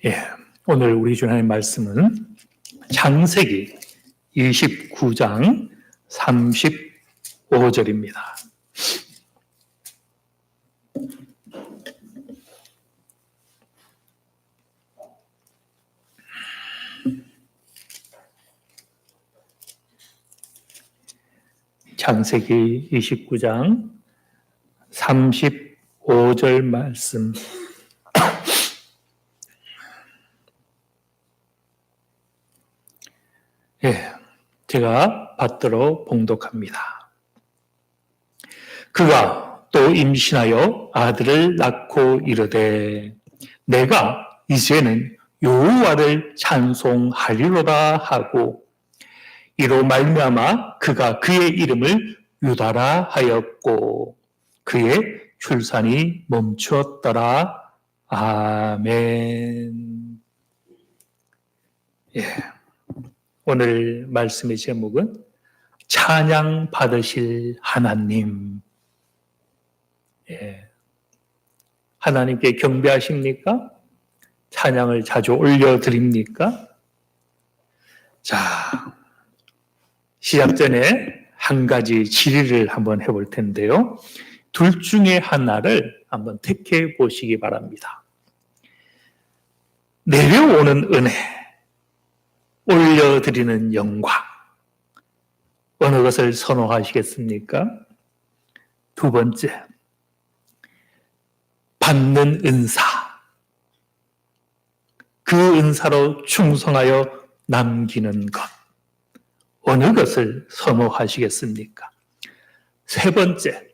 예, 오늘 우리 주님의 말씀은 창세기 29장 35절입니다. 창세기 29장 35절 말씀. 예, 제가 받들어 봉독합니다. 그가 또 임신하여 아들을 낳고 이르되 내가 이제는 여호와를 찬송하리로다 하고 이로 말미암아 그가 그의 이름을 유다라 하였고 그의 출산이 멈추었더라. 아멘. 예. 오늘 말씀의 제목은 찬양 받으실 하나님. 예. 하나님께 경배하십니까? 찬양을 자주 올려드립니까? 자, 시작 전에 한 가지 질의를 한번 해볼 텐데요. 둘 중에 하나를 한번 택해 보시기 바랍니다. 내려오는 은혜, 올려드리는 영광, 어느 것을 선호하시겠습니까? 두 번째, 받는 은사, 그 은사로 충성하여 남기는 것, 어느 것을 선호하시겠습니까? 세 번째,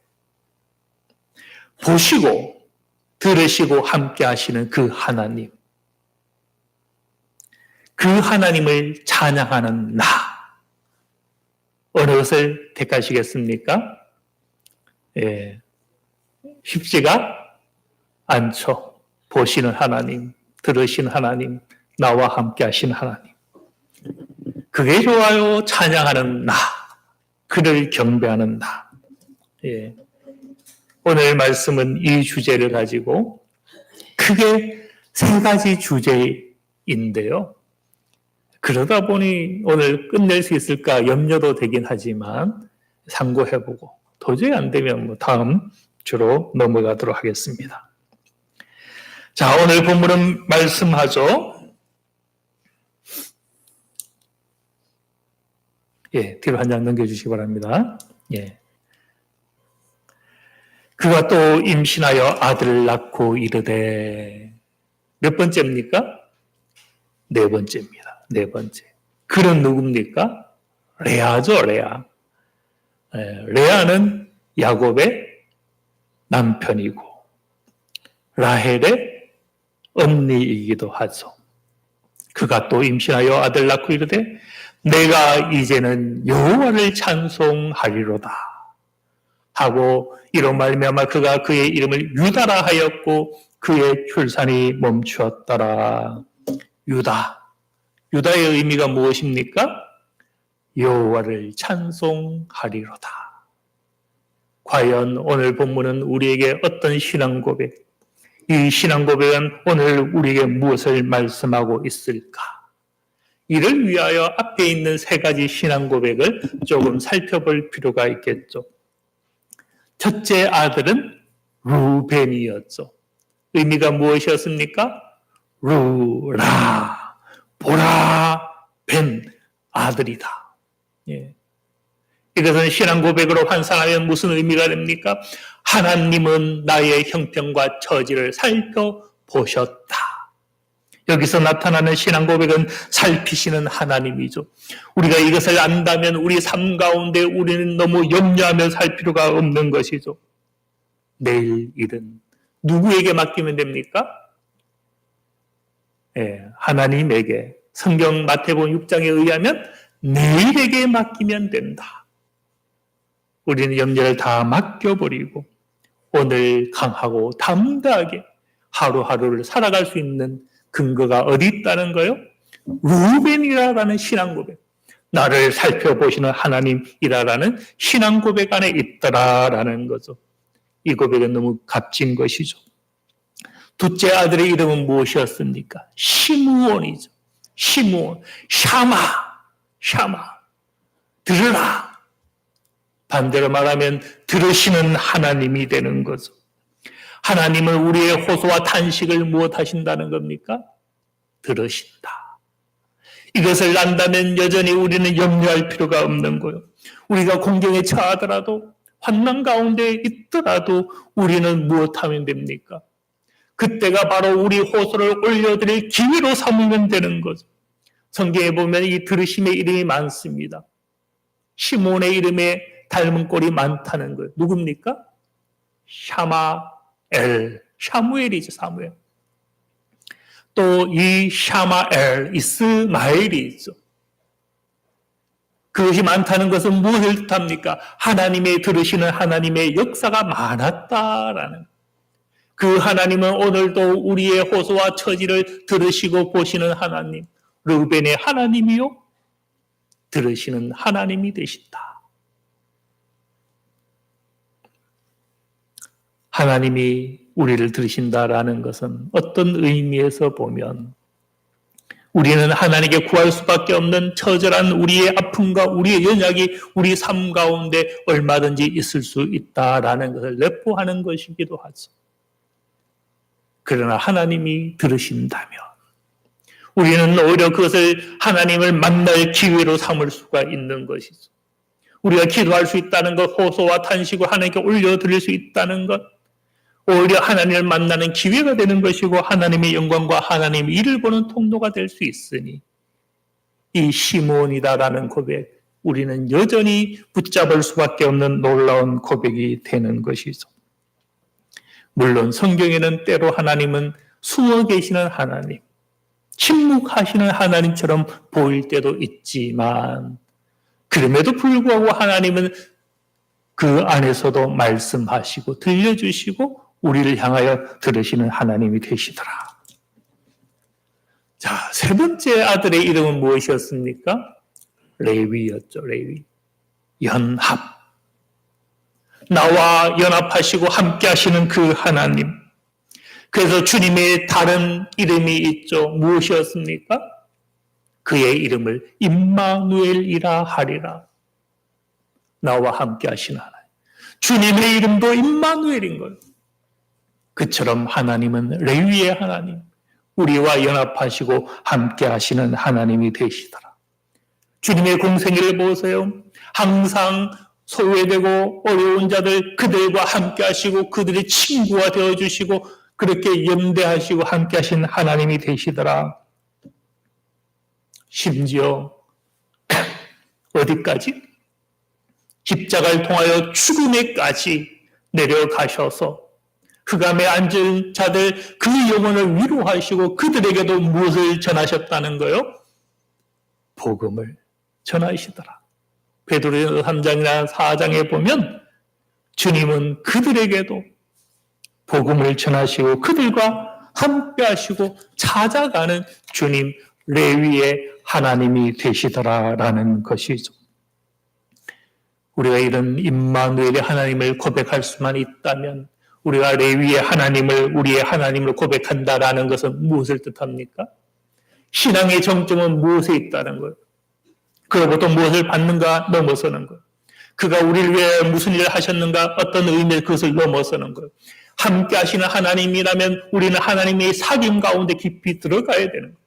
보시고 들으시고 함께 하시는 그 하나님, 그 하나님을 찬양하는 나, 어느 것을 택하시겠습니까? 예, 쉽지가 않죠. 보시는 하나님, 들으시는 하나님, 나와 함께 하시는 하나님. 그게 좋아요. 찬양하는 나, 그를 경배하는 나. 예. 오늘 말씀은 이 주제를 가지고 크게 세 가지 주제인데요. 그러다 보니 오늘 끝낼 수 있을까 염려도 되긴 하지만 상고해보고 도저히 안 되면 다음 주로 넘어가도록 하겠습니다. 자, 오늘 본문은 말씀하죠. 예, 뒤로 한 장 넘겨주시기 바랍니다. 예. 그가 또 임신하여 아들을 낳고 이르되 몇 번째입니까? 네 번째입니다. 네 번째. 그는 누굽니까? 레아죠, 레아. 레아는 야곱의 남편이고 라헬의 언니이기도 하죠. 그가 또 임신하여 아들 낳고 이르되 내가 이제는 여호와를 찬송하리로다 하고 이로 말미암아 그가 그의 이름을 유다라 하였고 그의 출산이 멈추었더라. 유다. 유다의 의미가 무엇입니까? 여호와를 찬송하리로다. 과연 오늘 본문은 우리에게 어떤 신앙 고백, 이 신앙 고백은 오늘 우리에게 무엇을 말씀하고 있을까? 이를 위하여 앞에 있는 세 가지 신앙 고백을 조금 살펴볼 필요가 있겠죠. 첫째 아들은 루벤이었죠. 의미가 무엇이었습니까? 루라, 보라, 벤, 아들이다. 예. 이것은 신앙 고백으로 환상하면 무슨 의미가 됩니까? 하나님은 나의 형편과 처지를 살펴보셨다. 여기서 나타나는 신앙 고백은 살피시는 하나님이죠. 우리가 이것을 안다면 우리 삶 가운데 우리는 너무 염려하며 살 필요가 없는 것이죠. 내일 일은 누구에게 맡기면 됩니까? 예, 하나님에게. 성경 마태복음 6장에 의하면 내일에게 맡기면 된다. 우리는 염려를 다 맡겨버리고 오늘 강하고 담대하게 하루하루를 살아갈 수 있는 근거가 어디 있다는 거요? 루벤이라는 신앙 고백. 나를 살펴보시는 하나님이라는 신앙 고백 안에 있더라라는 거죠. 이 고백은 너무 값진 것이죠. 둘째 아들의 이름은 무엇이었습니까? 시므온이죠. 시므온, 샤마, 들으라. 반대로 말하면 들으시는 하나님이 되는 거죠. 하나님은 우리의 호소와 탄식을 무엇하신다는 겁니까? 들으신다. 이것을 안다면 여전히 우리는 염려할 필요가 없는 거예요. 우리가 공경에 처하더라도 환난 가운데 있더라도 우리는 무엇하면 됩니까? 그때가 바로 우리 호소를 올려드릴 기회로 삼으면 되는 거죠. 성경에 보면 이 들으심의 이름이 많습니다. 시몬의 이름에 닮은 꼴이 많다는 거예요. 누굽니까? 샤무엘이죠, 사무엘. 또 이 샤마엘, 이스마엘이 있죠. 그것이 많다는 것은 무엇을 뜻합니까? 하나님의 들으시는 하나님의 역사가 많았다라는. 그 하나님은 오늘도 우리의 호소와 처지를 들으시고 보시는 하나님, 르우벤의 하나님이요, 들으시는 하나님이 되신다. 하나님이 우리를 들으신다라는 것은 어떤 의미에서 보면 우리는 하나님께 구할 수밖에 없는 처절한 우리의 아픔과 우리의 연약이 우리 삶 가운데 얼마든지 있을 수 있다라는 것을 내포하는 것이기도 하죠. 그러나 하나님이 들으신다면 우리는 오히려 그것을 하나님을 만날 기회로 삼을 수가 있는 것이죠. 우리가 기도할 수 있다는 것, 호소와 탄식을 하나님께 올려드릴 수 있다는 것, 오히려 하나님을 만나는 기회가 되는 것이고 하나님의 영광과 하나님의 일을 보는 통로가 될 수 있으니 이 시므온이다라는 고백, 우리는 여전히 붙잡을 수밖에 없는 놀라운 고백이 되는 것이죠. 물론 성경에는 때로 하나님은 숨어 계시는 하나님, 침묵하시는 하나님처럼 보일 때도 있지만 그럼에도 불구하고 하나님은 그 안에서도 말씀하시고 들려주시고 우리를 향하여 들으시는 하나님이 되시더라. 자, 세 번째 아들의 이름은 무엇이었습니까? 레위였죠. 레위. 연합. 나와 연합하시고 함께 하시는 그 하나님. 그래서 주님의 다른 이름이 있죠. 무엇이었습니까? 그의 이름을 임마누엘이라 하리라. 나와 함께 하시는 하나님. 주님의 이름도 임마누엘인 거예요. 그처럼 하나님은 레위의 하나님, 우리와 연합하시고 함께 하시는 하나님이 되시더라. 주님의 공생애를 보세요. 항상 소외되고 어려운 자들 그들과 함께 하시고 그들의 친구가 되어주시고 그렇게 연대하시고 함께 하신 하나님이 되시더라. 심지어 어디까지? 십자가를 통하여 죽음에까지 내려가셔서 흑암에 앉은 자들 그 영혼을 위로하시고 그들에게도 무엇을 전하셨다는 거요? 복음을 전하시더라. 베드로전서 3장이나 4장에 보면 주님은 그들에게도 복음을 전하시고 그들과 함께 하시고 찾아가는 주님 레위의 하나님이 되시더라라는 것이죠. 우리가 이런 임마누엘의 하나님을 고백할 수만 있다면 우리가 레위의 하나님을 우리의 하나님을 고백한다라는 것은 무엇을 뜻합니까? 신앙의 정점은 무엇에 있다는 거예요? 그로부터 무엇을 받는가 넘어서는 거예요. 그가 우리를 위해 무슨 일을 하셨는가 어떤 의미의 그것을 넘어서는 거예요. 함께 하시는 하나님이라면 우리는 하나님의 사귐 가운데 깊이 들어가야 되는 거예요.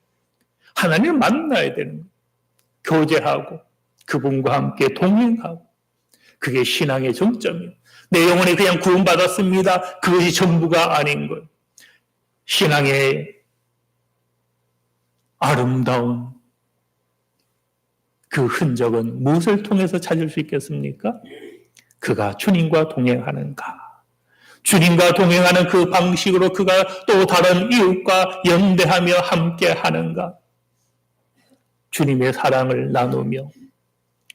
하나님을 만나야 되는 거예요. 교제하고 그분과 함께 동행하고 그게 신앙의 정점이에요. 내 영혼이 그냥 구원받았습니다. 그것이 전부가 아닌 거예요. 신앙의 아름다운 그 흔적은 무엇을 통해서 찾을 수 있겠습니까? 그가 주님과 동행하는가? 주님과 동행하는 그 방식으로 그가 또 다른 이웃과 연대하며 함께 하는가? 주님의 사랑을 나누며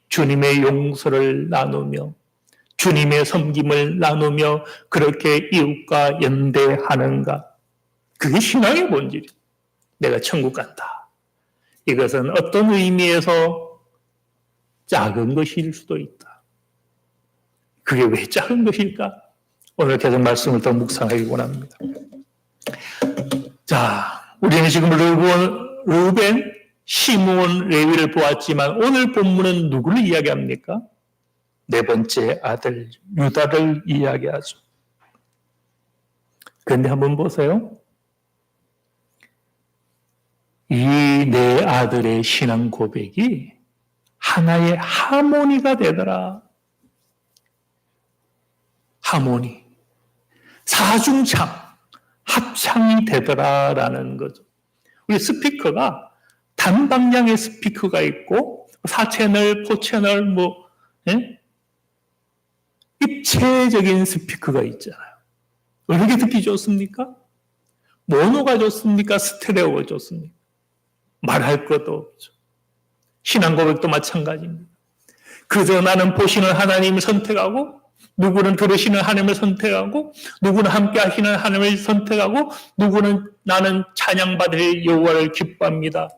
주님의 용서를 나누며 주님의 섬김을 나누며 그렇게 이웃과 연대하는가? 그게 신앙의 본질이에요. 내가 천국 간다. 이것은 어떤 의미에서 작은 것일 수도 있다. 그게 왜 작은 것일까? 오늘 계속 말씀을 더 묵상하기 원합니다. 자, 우리는 지금 르우벤, 시므온, 레위를 보았지만 오늘 본문은 누구를 이야기합니까? 네 번째 아들 유다를 이야기하죠. 그런데 한번 보세요. 이 네 아들의 신앙 고백이 하나의 하모니가 되더라. 하모니. 사중창, 합창이 되더라라는 거죠. 우리 스피커가 단방향의 스피커가 있고 4채널, 4채널 입체적인 스피커가 있잖아요. 어떻게 듣기 좋습니까? 모노가 좋습니까? 스테레오가 좋습니까? 말할 것도 없죠. 신앙 고백도 마찬가지입니다. 그저 나는 보시는 하나님을 선택하고 누구는 들으시는 하나님을 선택하고 누구는 함께 하시는 하나님을 선택하고 누구는 나는 찬양받을 여호와를 기뻐합니다.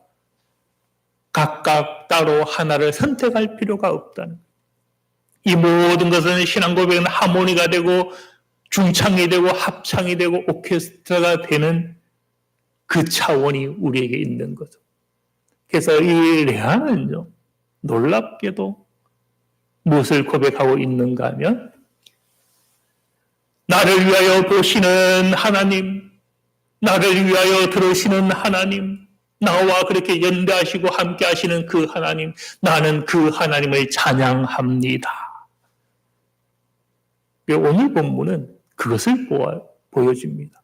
각각 따로 하나를 선택할 필요가 없다는 이 모든 것은 신앙 고백은 하모니가 되고 중창이 되고 합창이 되고 오케스트라가 되는 그 차원이 우리에게 있는 거죠. 그래서 이 레아는요, 놀랍게도 무엇을 고백하고 있는가 하면 나를 위하여 보시는 하나님, 나를 위하여 들으시는 하나님, 나와 그렇게 연대하시고 함께 하시는 그 하나님, 나는 그 하나님을 찬양합니다. 오늘 본문은 그것을 보여줍니다.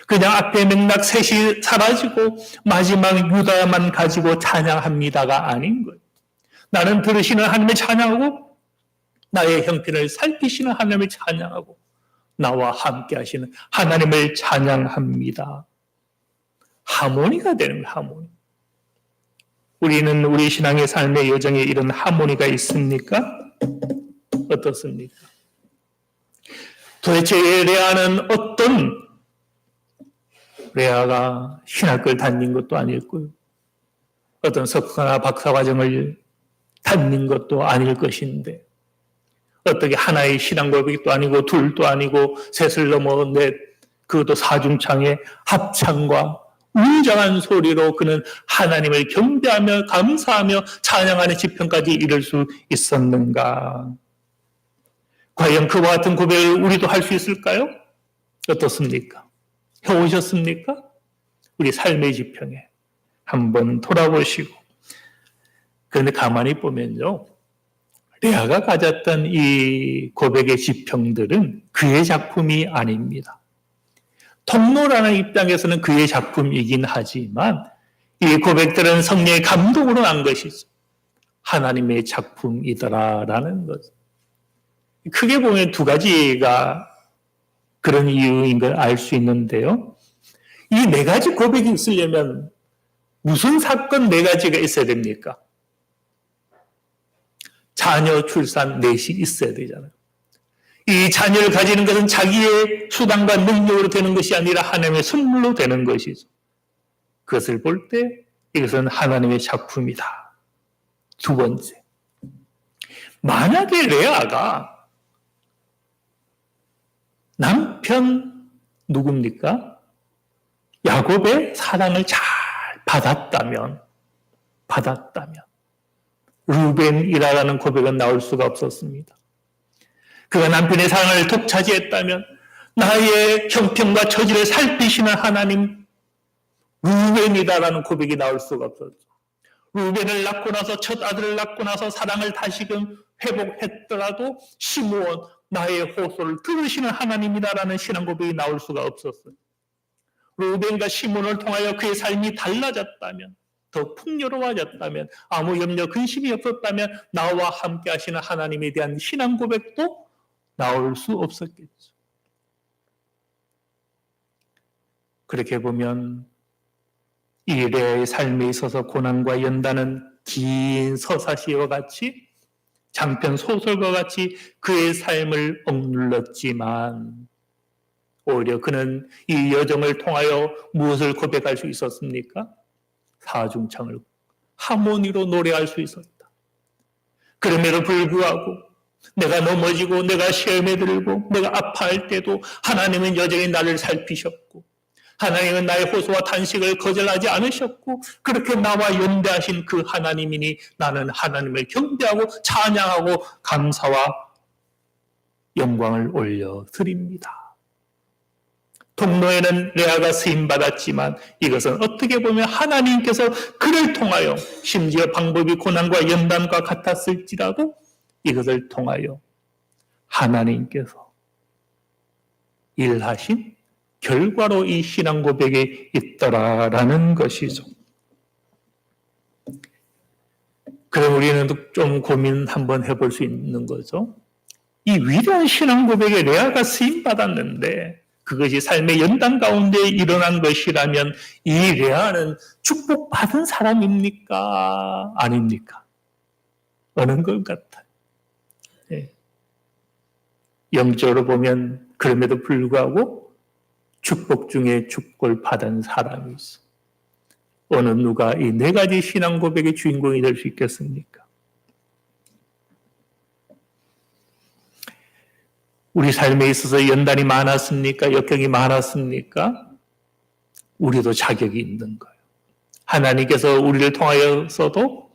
그냥 앞에 맥락 셋이 사라지고 마지막 유다만 가지고 찬양합니다가 아닌 거예요. 나는 들으시는 하나님을 찬양하고 나의 형편을 살피시는 하나님을 찬양하고 나와 함께 하시는 하나님을 찬양합니다. 하모니가 되는 거예요. 하모니. 우리는 우리 신앙의 삶의 여정에 이런 하모니가 있습니까? 어떻습니까? 도대체 레아는 어떤 레아가 신학교를 다닌 것도 아닐고요. 어떤 석사나 박사 과정을 다닌 것도 아닐 것인데 어떻게 하나의 신앙 고백도 아니고 둘도 아니고 셋을 넘어 넷 그것도 사중창의 합창과 웅장한 소리로 그는 하나님을 경배하며 감사하며 찬양하는 지평까지 이룰 수 있었는가? 과연 그와 같은 고백을 우리도 할 수 있을까요? 어떻습니까? 해오셨습니까? 우리 삶의 지평에 한번 돌아보시고. 그런데 가만히 보면요. 레아가 가졌던 이 고백의 지평들은 그의 작품이 아닙니다. 통로라는 입장에서는 그의 작품이긴 하지만 이 고백들은 성령의 감동으로 난 것이죠. 하나님의 작품이더라라는 거죠. 크게 보면 두 가지가 그런 이유인 걸 알 수 있는데요. 이 네 가지 고백이 있으려면 무슨 사건 네 가지가 있어야 됩니까? 자녀 출산 넷이 있어야 되잖아요. 이 자녀를 가지는 것은 자기의 수단과 능력으로 되는 것이 아니라 하나님의 선물로 되는 것이죠. 그것을 볼 때 이것은 하나님의 작품이다. 두 번째, 만약에 레아가 남편 누굽니까? 야곱의 사랑을 잘 받았다면 루벤이라는 고백은 나올 수가 없었습니다. 그가 남편의 사랑을 독차지했다면 나의 형편과 처지를 살피시는 하나님 루벤이다라는 고백이 나올 수가 없었죠. 루벤을 낳고 나서 첫 아들을 낳고 나서 사랑을 다시금 회복했더라도 시므온 나의 호소를 들으시는 하나님이다라는 신앙 고백이 나올 수가 없었어요. 루벤과 시므온을 통하여 그의 삶이 달라졌다면 더 풍요로워졌다면 아무 염려 근심이 없었다면 나와 함께 하시는 하나님에 대한 신앙 고백도 나올 수 없었겠죠. 그렇게 보면 이 레아의 삶에 있어서 고난과 연단은 긴 서사시와 같이 장편 소설과 같이 그의 삶을 억눌렀지만 오히려 그는 이 여정을 통하여 무엇을 고백할 수 있었습니까? 사중창을 하모니로 노래할 수 있었다. 그럼에도 불구하고 내가 넘어지고 내가 시험에 들고 내가 아파할 때도 하나님은 여전히 나를 살피셨고 하나님은 나의 호소와 탄식을 거절하지 않으셨고 그렇게 나와 연대하신 그 하나님이니 나는 하나님을 경배하고 찬양하고 감사와 영광을 올려드립니다. 통로에는 레아가 쓰임받았지만 이것은 어떻게 보면 하나님께서 그를 통하여 심지어 방법이 고난과 연단과 같았을지라도 이것을 통하여 하나님께서 일하신 결과로 이 신앙 고백이 있더라라는 것이죠. 그럼 우리는 좀 고민 한번 해볼 수 있는 거죠. 이 위대한 신앙 고백에 레아가 쓰임받았는데 그것이 삶의 연단 가운데 일어난 것이라면 이 레아는 축복받은 사람입니까? 아닙니까? 어느 것 같아요. 네. 영적으로 보면 그럼에도 불구하고 축복 중에 축복을 받은 사람이 있어. 어느 누가 이 네 가지 신앙 고백의 주인공이 될 수 있겠습니까? 우리 삶에 있어서 연단이 많았습니까? 역경이 많았습니까? 우리도 자격이 있는 거예요. 하나님께서 우리를 통하여서도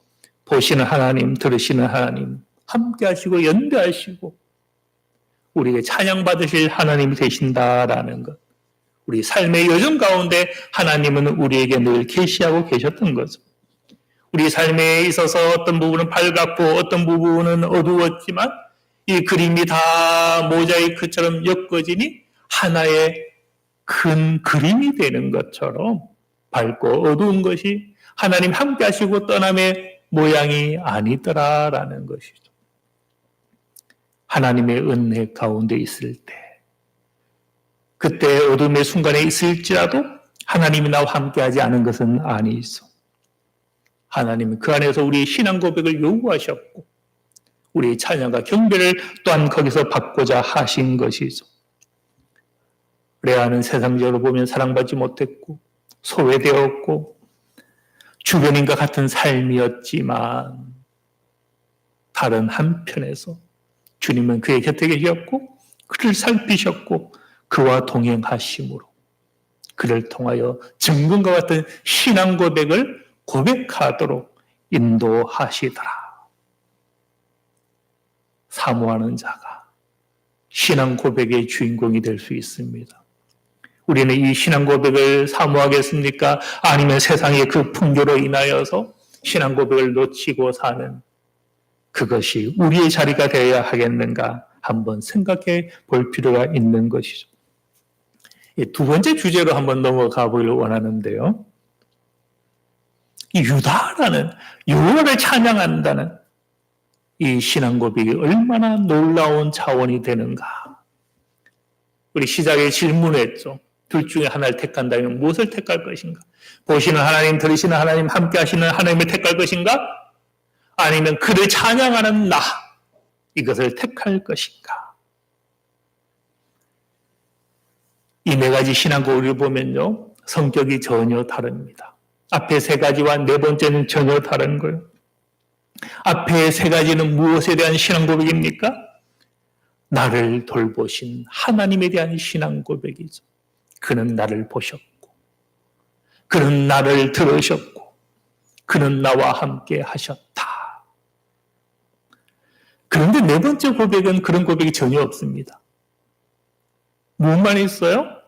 보시는 하나님, 들으시는 하나님, 함께 하시고 연대하시고 우리에게 찬양받으실 하나님이 되신다라는 것. 우리 삶의 여정 가운데 하나님은 우리에게 늘 계시하고 계셨던 거죠. 우리 삶에 있어서 어떤 부분은 밝았고 어떤 부분은 어두웠지만 이 그림이 다 모자이크처럼 엮어지니 하나의 큰 그림이 되는 것처럼 밝고 어두운 것이 하나님 함께 하시고 떠남의 모양이 아니더라라는 것이죠. 하나님의 은혜 가운데 있을 때 그때 어둠의 순간에 있을지라도 하나님이 나와 함께하지 않은 것은 아니죠. 하나님은 그 안에서 우리의 신앙 고백을 요구하셨고 우리의 찬양과 경배를 또한 거기서 받고자 하신 것이죠. 레아는 세상적으로 보면 사랑받지 못했고 소외되었고 주변인과 같은 삶이었지만 다른 한편에서 주님은 그의 곁에 계셨고 그를 살피셨고 그와 동행하심으로 그를 통하여 증거과 같은 신앙 고백을 고백하도록 인도하시더라. 사모하는 자가 신앙 고백의 주인공이 될 수 있습니다. 우리는 이 신앙 고백을 사모하겠습니까? 아니면 세상의 그 풍조로 인하여서 신앙 고백을 놓치고 사는 그것이 우리의 자리가 되어야 하겠는가 한번 생각해 볼 필요가 있는 것이죠. 두 번째 주제로 한번 넘어가 보기를 원하는데요. 이 유다라는 여호와를 찬양한다는 이 신앙 고백이 얼마나 놀라운 차원이 되는가. 우리 시작에 질문했죠. 둘 중에 하나를 택한다면 무엇을 택할 것인가? 보시는 하나님, 들으시는 하나님, 함께 하시는 하나님을 택할 것인가? 아니면 그를 찬양하는 나, 이것을 택할 것인가? 이 네 가지 신앙 고백을 보면요, 성격이 전혀 다릅니다. 앞에 세 가지와 네 번째는 전혀 다른 거예요. 앞에 세 가지는 무엇에 대한 신앙 고백입니까? 나를 돌보신 하나님에 대한 신앙 고백이죠. 그는 나를 보셨고, 그는 나를 들으셨고, 그는 나와 함께 하셨다. 그런데 네 번째 고백은 그런 고백이 전혀 없습니다. 무엇만 있어요?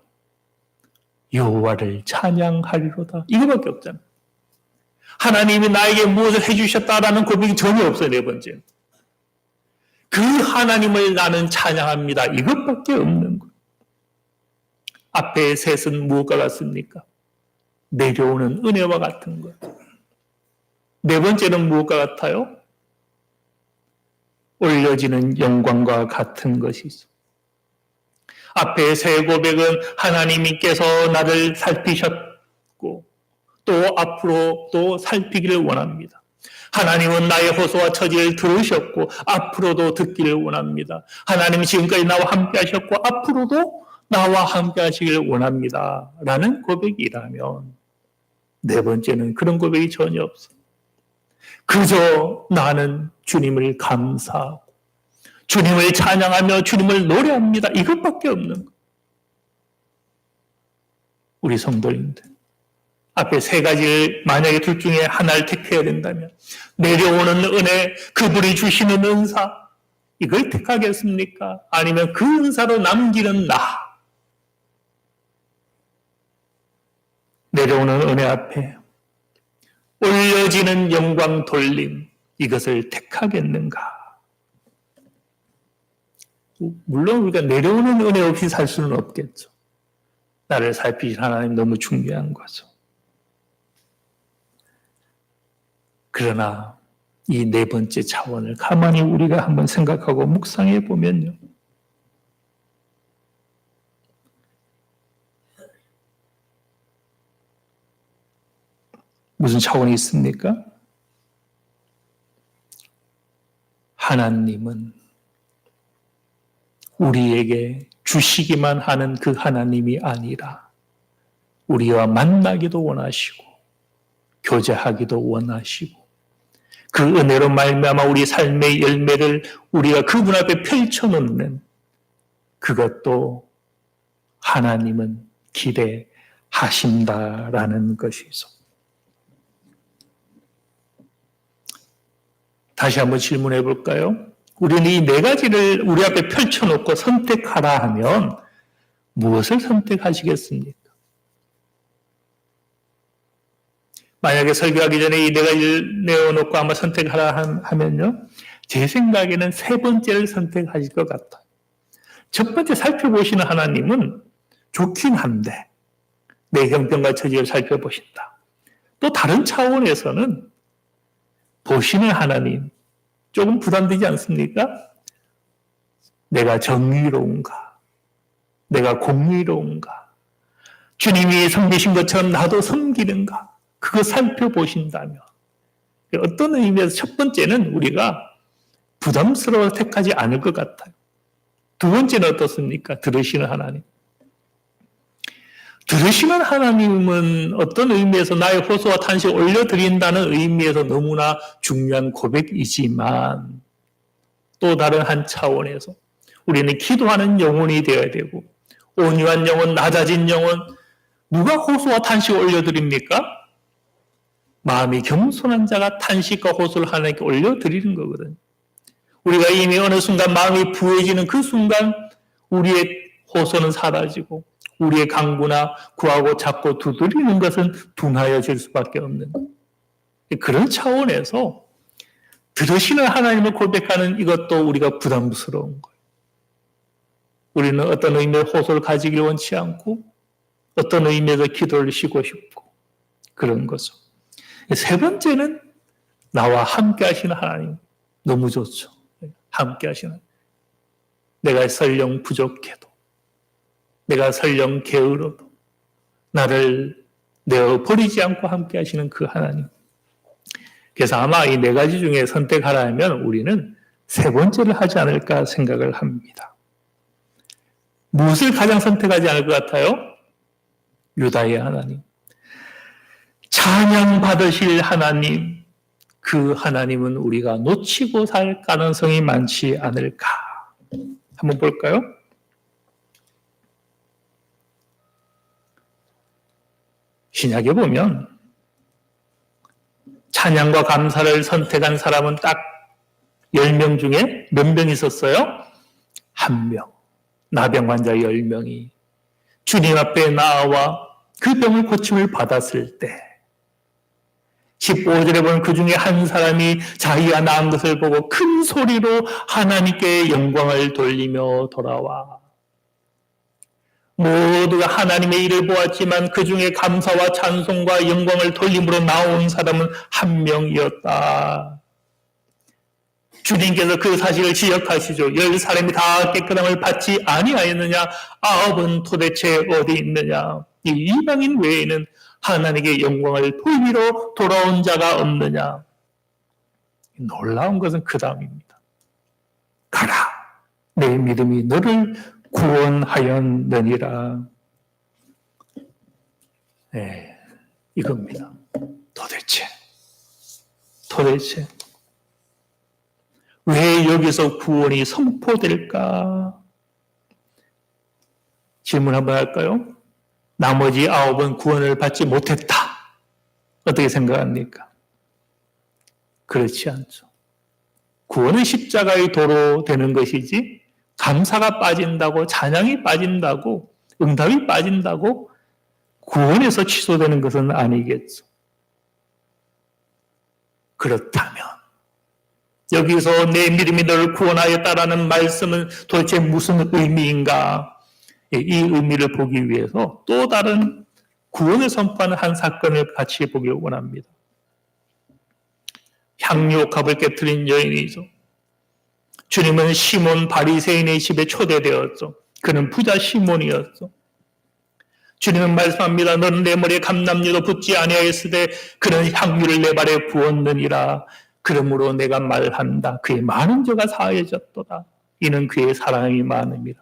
여호와를 찬양하리로다. 이거밖에 없잖아요. 하나님이 나에게 무엇을 해주셨다라는 고백이 전혀 없어요. 네 번째는. 그 하나님을 나는 찬양합니다. 이것밖에 없는 거예요. 앞에 셋은 무엇과 같습니까? 내려오는 은혜와 같은 것. 네 번째는 무엇과 같아요? 올려지는 영광과 같은 것이죠. 앞에 세 고백은 하나님께서 나를 살피셨고 또 앞으로 또 살피기를 원합니다. 하나님은 나의 호소와 처지를 들으셨고 앞으로도 듣기를 원합니다. 하나님은 지금까지 나와 함께 하셨고 앞으로도 나와 함께 하시기를 원합니다. 라는 고백이라면 네 번째는 그런 고백이 전혀 없어요. 그저 나는 주님을 감사하고 주님을 찬양하며 주님을 노래합니다. 이것밖에 없는 거예요. 우리 성도님들. 앞에 세 가지를 만약에 둘 중에 하나를 택해야 된다면 내려오는 은혜, 그분이 주시는 은사, 이걸 택하겠습니까? 아니면 그 은사로 남기는 나, 내려오는 은혜 앞에 올려지는 영광 돌림, 이것을 택하겠는가? 물론 우리가 내려오는 은혜 없이 살 수는 없겠죠. 나를 살피신 하나님 너무 중요한 거죠. 그러나 이 네 번째 차원을 가만히 우리가 한번 생각하고 묵상해 보면요. 무슨 차원이 있습니까? 하나님은 우리에게 주시기만 하는 그 하나님이 아니라 우리와 만나기도 원하시고 교제하기도 원하시고 그 은혜로 말미암아 우리 삶의 열매를 우리가 그분 앞에 펼쳐놓는 그것도 하나님은 기대하신다라는 것이죠. 다시 한번 질문해 볼까요? 우리는 이 네 가지를 우리 앞에 펼쳐놓고 선택하라 하면 무엇을 선택하시겠습니까? 만약에 설교하기 전에 이 네 가지를 내어놓고 아마 선택하라 하면요. 제 생각에는 세 번째를 선택하실 것 같아요. 첫 번째 살펴보시는 하나님은 좋긴 한데 내 형편과 처지를 살펴보신다. 또 다른 차원에서는 보시는 하나님 조금 부담되지 않습니까? 내가 정의로운가? 내가 공의로운가? 주님이 섬기신 것처럼 나도 섬기는가? 그거 살펴보신다면 어떤 의미에서 첫 번째는 우리가 부담스러워 택하지 않을 것 같아요. 두 번째는 어떻습니까? 들으시는 하나님. 들으시는 하나님은 어떤 의미에서 나의 호소와 탄식을 올려드린다는 의미에서 너무나 중요한 고백이지만 또 다른 한 차원에서 우리는 기도하는 영혼이 되어야 되고 온유한 영혼, 낮아진 영혼, 누가 호소와 탄식을 올려드립니까? 마음이 겸손한 자가 탄식과 호소를 하나님께 올려드리는 거거든요. 우리가 이미 어느 순간 마음이 부해지는 그 순간 우리의 호소는 사라지고 우리의 간구나 구하고 찾고 두드리는 것은 둔하여질 수밖에 없는 그런 차원에서 들으시는 하나님을 고백하는 이것도 우리가 부담스러운 거예요. 우리는 어떤 의미의 호소를 가지길 원치 않고 어떤 의미에서 기도를 쉬고 싶고 그런 거죠. 세 번째는 나와 함께 하시는 하나님. 너무 좋죠. 함께 하시는 내가 설령 부족해도 내가 설령 게으러도 나를 내어버리지 않고 함께 하시는 그 하나님. 그래서 아마 이 네 가지 중에 선택하라 하면 우리는 세 번째를 하지 않을까 생각을 합니다. 무엇을 가장 선택하지 않을 것 같아요? 유다의 하나님. 찬양 받으실 하나님. 그 하나님은 우리가 놓치고 살 가능성이 많지 않을까. 한번 볼까요? 신약에 보면 찬양과 감사를 선택한 사람은 딱 10명 중에 몇 명 있었어요? 1명. 나병 환자 10명이 주님 앞에 나와 그 병을 고침을 받았을 때 15절에 보면 그 중에 한 사람이 자기가 나은 것을 보고 큰 소리로 하나님께 영광을 돌리며 돌아와. 모두가 하나님의 일을 보았지만 그 중에 감사와 찬송과 영광을 돌림으로 나온 사람은 1명이었다. 주님께서 그 사실을 지적하시죠. 10사람이 다 깨끗함을 받지 아니하였느냐? 9은 도대체 어디 있느냐? 이 이방인 외에는 하나님께 영광을 돌리러 돌아온 자가 없느냐? 놀라운 것은 그 다음입니다. 가라! 내 믿음이 너를 구원하였느니라. 네, 이겁니다. 도대체 왜 여기서 구원이 선포될까? 질문 한번 할까요? 나머지 9은 구원을 받지 못했다. 어떻게 생각합니까? 그렇지 않죠. 구원은 십자가의 도로 되는 것이지 감사가 빠진다고, 찬양이 빠진다고, 응답이 빠진다고 구원에서 취소되는 것은 아니겠죠. 그렇다면 여기서 내 믿음이 너를 구원하였다라는 말씀은 도대체 무슨 의미인가? 이 의미를 보기 위해서 또 다른 구원을 선포하는 한 사건을 같이 보길 원합니다. 향유옥합을 깨뜨린 여인이죠. 주님은 시몬 바리새인의 집에 초대되었죠. 그는 부자 시몬이었죠. 주님은 말씀합니다. 너는 내 머리에 감람류도 붓지 아니하였으되 그는 향유를 내 발에 부었느니라. 그러므로 내가 말한다. 그의 많은 죄가 사하여졌도다. 이는 그의 사랑이 많음이라.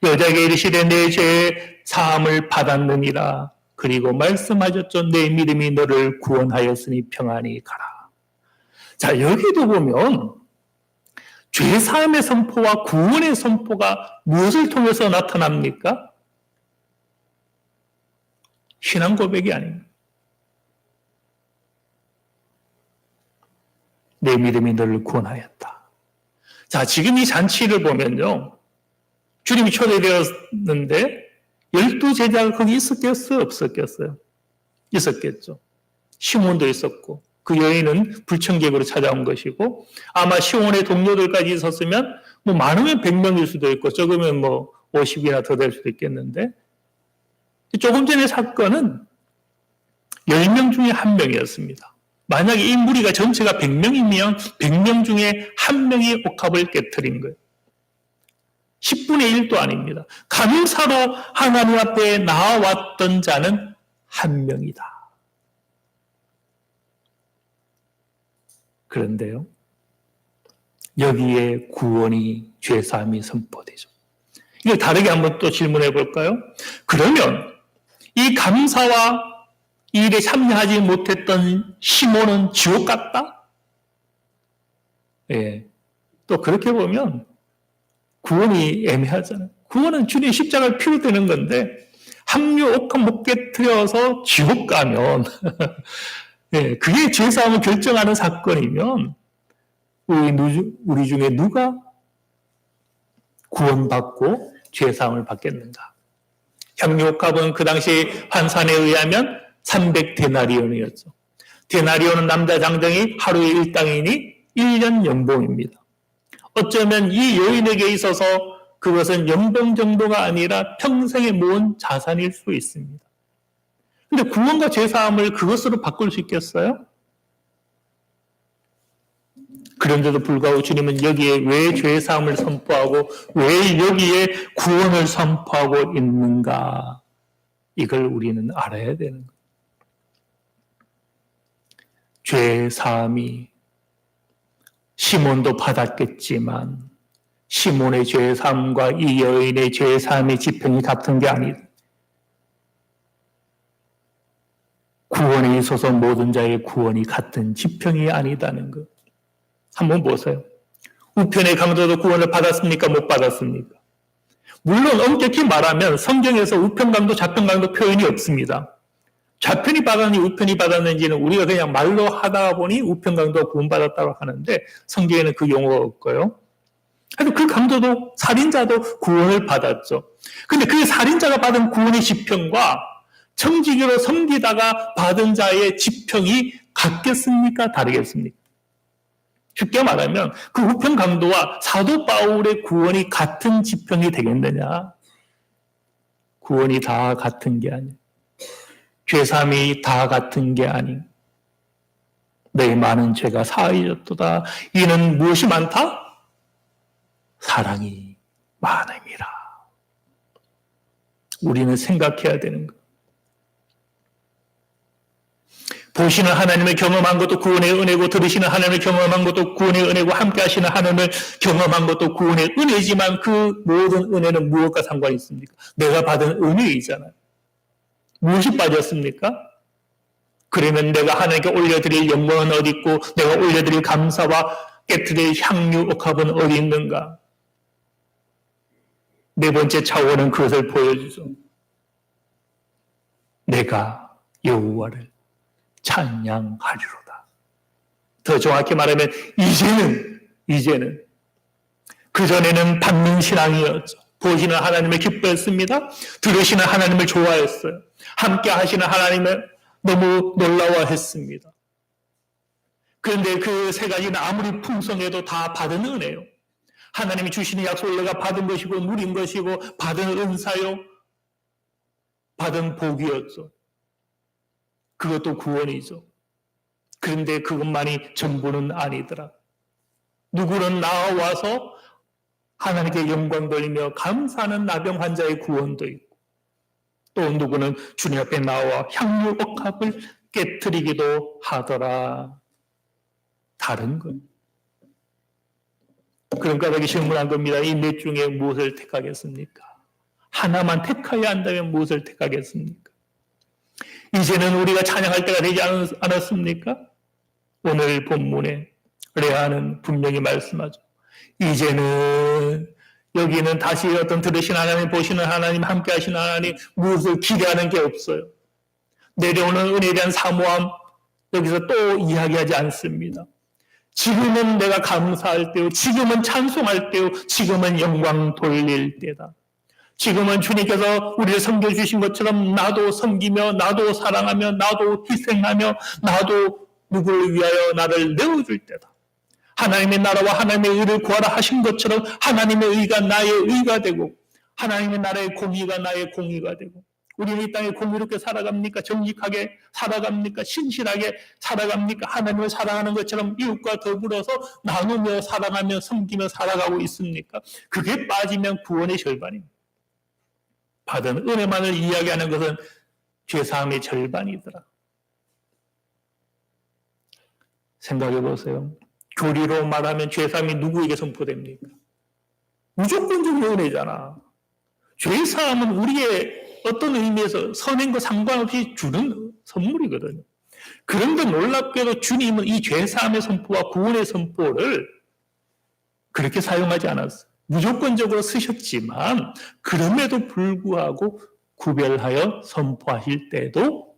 여자에게 이르시되 내 죄의 사함을 받았느니라. 그리고 말씀하셨죠. 내 믿음이 너를 구원하였으니 평안히 가라. 자, 여기도 보면 죄사함의 선포와 구원의 선포가 무엇을 통해서 나타납니까? 신앙 고백이 아닙니다. 내 믿음이 너를 구원하였다. 자, 지금 이 잔치를 보면요. 주님이 초대되었는데 12제자가 거기 있었겠어요? 없었겠어요? 있었겠죠. 시몬도 있었고 그 여인은 불청객으로 찾아온 것이고 아마 시몬의 동료들까지 있었으면 뭐 많으면 100명일 수도 있고 적으면 뭐 50이나 더 될 수도 있겠는데 조금 전의 사건은 10명 중에 1명이었습니다. 만약에 이 무리가 전체가 100명이면 100명 중에 1명이 옥합을 깨뜨린 거예요. 10분의 1도 아닙니다. 감사로 하나님 앞에 나와왔던 자는 1명이다. 그런데요, 여기에 구원이 죄사함이 선포되죠. 이걸 다르게 한번 또 질문해 볼까요? 그러면 이 감사와 이 일에 참여하지 못했던 시몬은 지옥 갔다? 예. 또 그렇게 보면 구원이 애매하잖아요. 구원은 주님 십자가를 피로 되는 건데 합류 옥합 못 깨뜨려서 지옥 가면 예, 그게 죄사함을 결정하는 사건이면 우리 중에 누가 구원받고 죄사함을 받겠는가? 향유옥합은 그 당시 환산에 의하면 300데나리온이었죠. 데나리온은 남자 장정이 하루의 일당이니 1년 연봉입니다. 어쩌면 이 여인에게 있어서 그것은 연봉 정도가 아니라 평생에 모은 자산일 수 있습니다. 근데 구원과 죄사함을 그것으로 바꿀 수 있겠어요? 그런데도 불구하고 주님은 여기에 왜 죄사함을 선포하고 왜 여기에 구원을 선포하고 있는가? 이걸 우리는 알아야 되는 거예요. 죄사함이 시몬도 받았겠지만 시몬의 죄사함과 이 여인의 죄사함의 지평이 같은 게 아니다. 구원에 있어서 모든 자의 구원이 같은 지평이 아니다는 것. 한번 보세요. 우편의 강도도 구원을 받았습니까? 못 받았습니까? 물론 엄격히 말하면 성경에서 우편 강도, 좌편 강도 표현이 없습니다. 좌편이 받았는지 우편이 받았는지는 우리가 그냥 말로 하다 보니 우편 강도가 구원받았다고 하는데 성경에는 그 용어가 없고요. 하여튼 그 강도도 살인자도 구원을 받았죠. 근데 그 살인자가 받은 구원의 지평과 청지기로 섬기다가 받은 자의 지평이 같겠습니까? 다르겠습니까? 쉽게 말하면 그 우편 강도와 사도 바울의 구원이 같은 지평이 되겠느냐? 구원이 다 같은 게 아니에요. 죄사함이 다 같은 게 아니에요. 내 많은 죄가 사하여졌도다. 이는 무엇이 많다? 사랑이 많음이라. 우리는 생각해야 되는 것. 보시는 하나님을 경험한 것도 구원의 은혜고 들으시는 하나님을 경험한 것도 구원의 은혜고 함께 하시는 하나님을 경험한 것도 구원의 은혜지만 그 모든 은혜는 무엇과 상관이 있습니까? 내가 받은 은혜이잖아요. 무엇이 빠졌습니까? 그러면 내가 하나님께 올려드릴 영광은 어디 있고 내가 올려드릴 감사와 깨뜨릴 향유 옥합은 어디 있는가? 네 번째 차원은 그것을 보여주죠. 내가 여호와를 찬양하리로다. 더 정확히 말하면 이제는 그전에는 받는 신앙이었죠. 보시는 하나님을 기뻐했습니다. 들으시는 하나님을 좋아했어요. 함께 하시는 하나님을 너무 놀라워했습니다. 그런데 그 세 가지는 아무리 풍성해도 다 받은 은혜요. 하나님이 주시는 약속을 내가 받은 것이고 누린 것이고 받은 은사요. 받은 복이었죠. 그것도 구원이죠. 그런데 그것만이 전부는 아니더라. 누구는 나와서 하나님께 영광 돌리며 감사하는 나병 환자의 구원도 있고 또 누구는 주님 앞에 나와 향유 옥합을 깨뜨리기도 하더라. 다른 것. 그러니까 여기 질문한 겁니다. 이 넷 중에 무엇을 택하겠습니까? 하나만 택해야 한다면 무엇을 택하겠습니까? 이제는 우리가 찬양할 때가 되지 않았습니까? 오늘 본문에 레아는 분명히 말씀하죠. 이제는 여기는 다시 어떤 들으신 하나님, 보시는 하나님, 함께 하시는 하나님 무엇을 기대하는 게 없어요. 내려오는 은혜에 대한 사모함 여기서 또 이야기하지 않습니다. 지금은 내가 감사할 때요. 지금은 찬송할 때요. 지금은 영광 돌릴 때다. 지금은 주님께서 우리를 섬겨주신 것처럼 나도 섬기며 나도 사랑하며 나도 희생하며 나도 누구를 위하여 나를 내어줄 때다. 하나님의 나라와 하나님의 의를 구하라 하신 것처럼 하나님의 의가 나의 의가 되고 하나님의 나라의 공의가 나의 공의가 되고 우리는 이 땅에 공의롭게 살아갑니까? 정직하게 살아갑니까? 신실하게 살아갑니까? 하나님을 사랑하는 것처럼 이웃과 더불어서 나누며 사랑하며 섬기며 살아가고 있습니까? 그게 빠지면 구원의 절반입니다. 받은 은혜만을 이야기하는 것은 죄사함의 절반이더라. 생각해 보세요. 교리로 말하면 죄사함이 누구에게 선포됩니까? 무조건적인 은혜잖아. 죄사함은 우리의 어떤 의미에서 선행과 상관없이 주는 선물이거든요. 그런데 놀랍게도 주님은 이 죄사함의 선포와 구원의 선포를 그렇게 사용하지 않았어요. 무조건적으로 쓰셨지만 그럼에도 불구하고 구별하여 선포하실 때도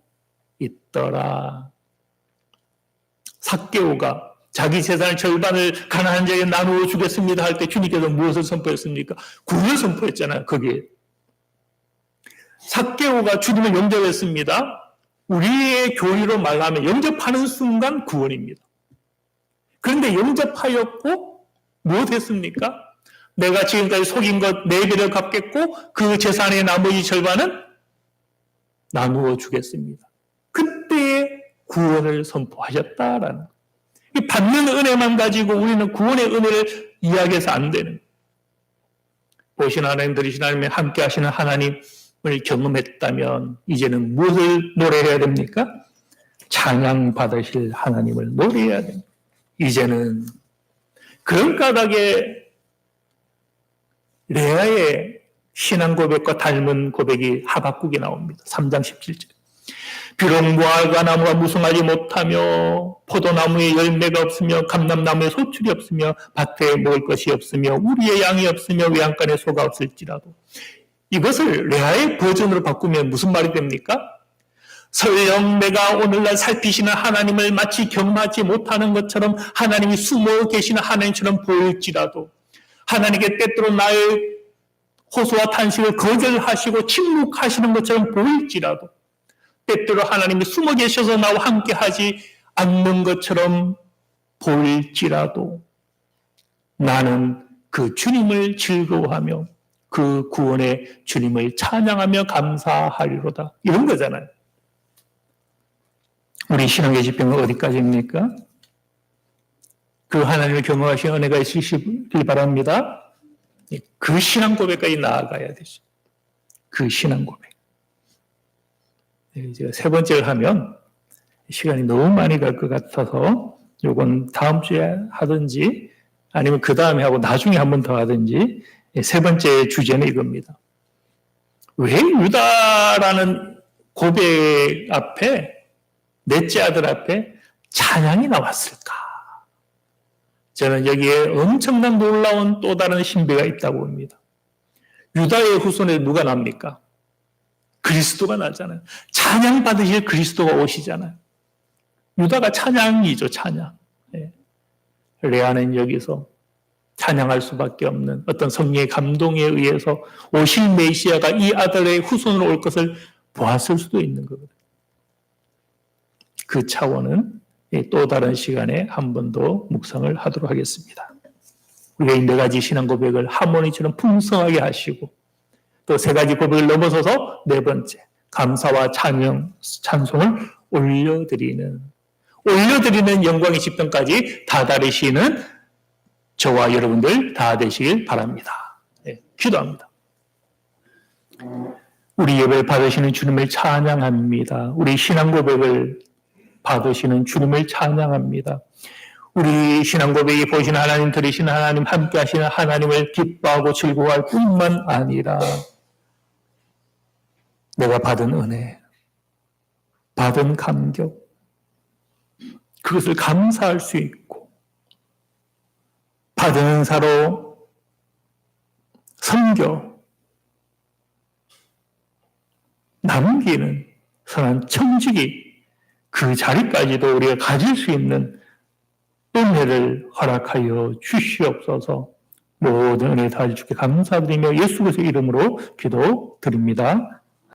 있더라. 삭개오가 자기 재산의 절반을 가난한 자에게 나누어 주겠습니다 할 때 주님께서 무엇을 선포했습니까? 구원을 선포했잖아요. 거기에. 삭개오가 주님을 영접했습니다. 우리의 교리로 말하면 영접하는 순간 구원입니다. 그런데 영접하였고 무엇했습니까? 내가 지금까지 속인 것 4배를 갚겠고 그 재산의 나머지 절반은 나누어 주겠습니다. 그때의 구원을 선포하셨다라는 것. 받는 은혜만 가지고 우리는 구원의 은혜를 이야기해서 안 되는. 보시는 하나님, 들으시는 하나님, 함께 하시는 하나님을 경험했다면 이제는 무엇을 노래해야 됩니까? 찬양 받으실 하나님을 노래해야 됩니다. 이제는 그런 까닭에 레아의 신앙 고백과 닮은 고백이 하박국에 나옵니다. 3장 17절. 비록 무화과 나무가 무성하지 못하며 포도나무에 열매가 없으며 감람나무에 소출이 없으며 밭에 먹을 것이 없으며 우리의 양이 없으며 외양간에 소가 없을지라도 이것을 레아의 버전으로 바꾸면 무슨 말이 됩니까? 설령 내가 오늘날 살피시는 하나님을 마치 경험하지 못하는 것처럼 하나님이 숨어 계시는 하나님처럼 보일지라도 하나님께 때때로 나의 호소와 탄식을 거절하시고 침묵하시는 것처럼 보일지라도 때때로 하나님이 숨어 계셔서 나와 함께 하지 않는 것처럼 보일지라도 나는 그 주님을 즐거워하며 그 구원의 주님을 찬양하며 감사하리로다. 이런 거잖아요. 우리 신앙의 지평은 어디까지입니까? 그 하나님을 경험하신 은혜가 있으시길 바랍니다. 그 신앙 고백까지 나아가야 되죠. 그 신앙 고백. 이제 세 번째를 하면 시간이 너무 많이 갈 것 같아서 요건 다음 주에 하든지 아니면 그 다음에 하고 나중에 한 번 더 하든지 세 번째 주제는 이겁니다. 왜 유다라는 고백 앞에 넷째 아들 앞에 찬양이 나왔을까? 저는 여기에 엄청난 놀라운 또 다른 신비가 있다고 봅니다. 유다의 후손에 누가 납니까? 그리스도가 나잖아요. 찬양 받으실 그리스도가 오시잖아요. 유다가 찬양이죠, 찬양. 예. 레아는 여기서 찬양할 수밖에 없는 어떤 성령의 감동에 의해서 오실 메시아가 이 아들의 후손으로 올 것을 보았을 수도 있는 거거든요. 그 차원은 또 다른 시간에 한 번 더 묵상을 하도록 하겠습니다. 우리가 이 4가지 신앙 고백을 하모니처럼 풍성하게 하시고 또 3가지 고백을 넘어서서 4번째 감사와 찬송을 올려드리는 영광의 집단까지 다다르시는 저와 여러분들 다 되시길 바랍니다. 네, 기도합니다. 우리 예배를 받으시는 주님을 찬양합니다. 우리 신앙 고백을 받으시는 주님을 찬양합니다. 우리 신앙 고백이 보시는 하나님, 들으시는 하나님, 함께 하시는 하나님을 기뻐하고 즐거워할 뿐만 아니라 내가 받은 은혜, 받은 감격, 그것을 감사할 수 있고 받은 은사로 섬겨 남기는 선한 청지기 그 자리까지도 우리가 가질 수 있는 은혜를 허락하여 주시옵소서. 모든 은혜 다 주께 감사드리며 예수 그리스도의 이름으로 기도드립니다.